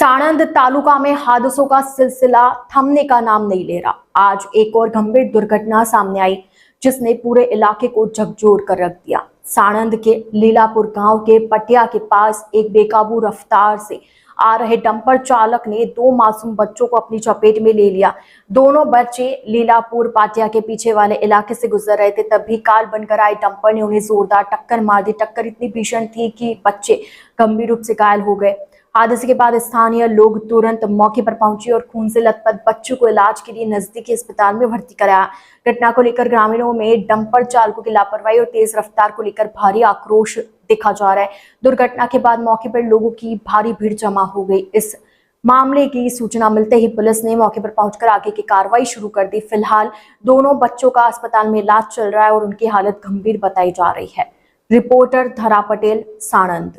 साणंद तालुका में हादसों का सिलसिला थमने का नाम नहीं ले रहा। आज एक और गंभीर दुर्घटना सामने आई जिसने पूरे इलाके को झकझोर कर रख दिया। साणंद के लीलापुर गांव के पटिया के पास एक बेकाबू रफ्तार से आ रहे डंपर चालक ने दो मासूम बच्चों को अपनी चपेट में ले लिया। दोनों बच्चे लीलापुर पाटिया के पीछे वाले इलाके से गुजर रहे थे, तभी काल बनकर आए डंपर ने उन्हें जोरदार टक्कर मार दी। टक्कर इतनी भीषण थी कि बच्चे गंभीर रूप से घायल हो गए। हादसे के बाद स्थानीय लोग तुरंत मौके पर पहुंचे और खून से लथपथ बच्चों को इलाज के लिए नजदीकी अस्पताल में भर्ती कराया। घटना को लेकर ग्रामीणों में डंपर चालकों की लापरवाही और तेज रफ्तार को लेकर भारी आक्रोश देखा जा रहा है। दुर्घटना के बाद मौके पर लोगों की भारी भीड़ जमा हो गई। इस मामले की सूचना मिलते ही पुलिस ने मौके पर पहुंचकर आगे की कार्रवाई शुरू कर दी। फिलहाल दोनों बच्चों का अस्पताल में इलाज चल रहा है और उनकी हालत गंभीर बताई जा रही है। रिपोर्टर धरा पटेल, साणंद।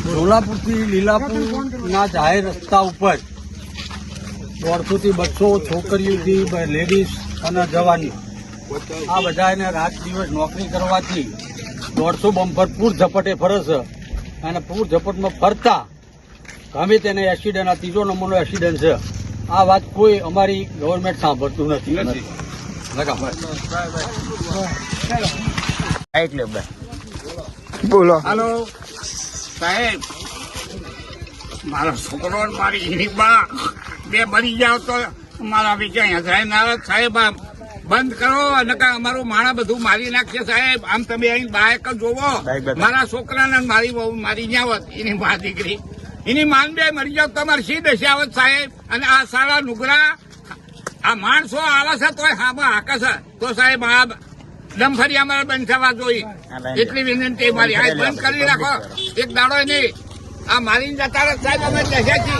ઢોલાપુરથી લીલાપુરના જાહેર રસ્તા ઉપર 150 થી 200 છોકરીઓથી લેડીઝ અને જવાની આ બધાને રાત દિવસ નોકરી કરવાથી 150 બમ્પર પૂર ઝપટે ફરે છે અને પૂર ઝપટમાં ફરતા ગમે તેને એક્સિડન્ટ, આ ત્રીજો નંબરનો એક્સિડન્ટ છે। આ વાત કોઈ અમારી ગવર્મેન્ટ સાંભળતું નથી। બોલો હાલો સાહેબ, મારો છોકરો મારી એની બા બે મરી જાવ તો મારા વિચાર હજાર નારાજ સાહેબ, આમ બંધ કરો અને અમારું માણા બધું મારી નાખશે સાહેબ। આમ તમે અહીં બાયક જોવો, મારા છોકરાને મારી બહુ મારી જાવત, એની મા દીકરી એની માન બે મરી જાવ તમારે શી દશાવત સાહેબ। અને આ સારા નુગરા આ માણસો આવે છે તોય હામાં હાકે છે તો સાહેબ આ ડમફરી અમારે બંધ થવા જોઈએ એટલી વિનંતી મારી। આ બંધ કરી રાખો એક દાડો નહીં, આ મારી જતા સાહેબ અમે દશા છીએ।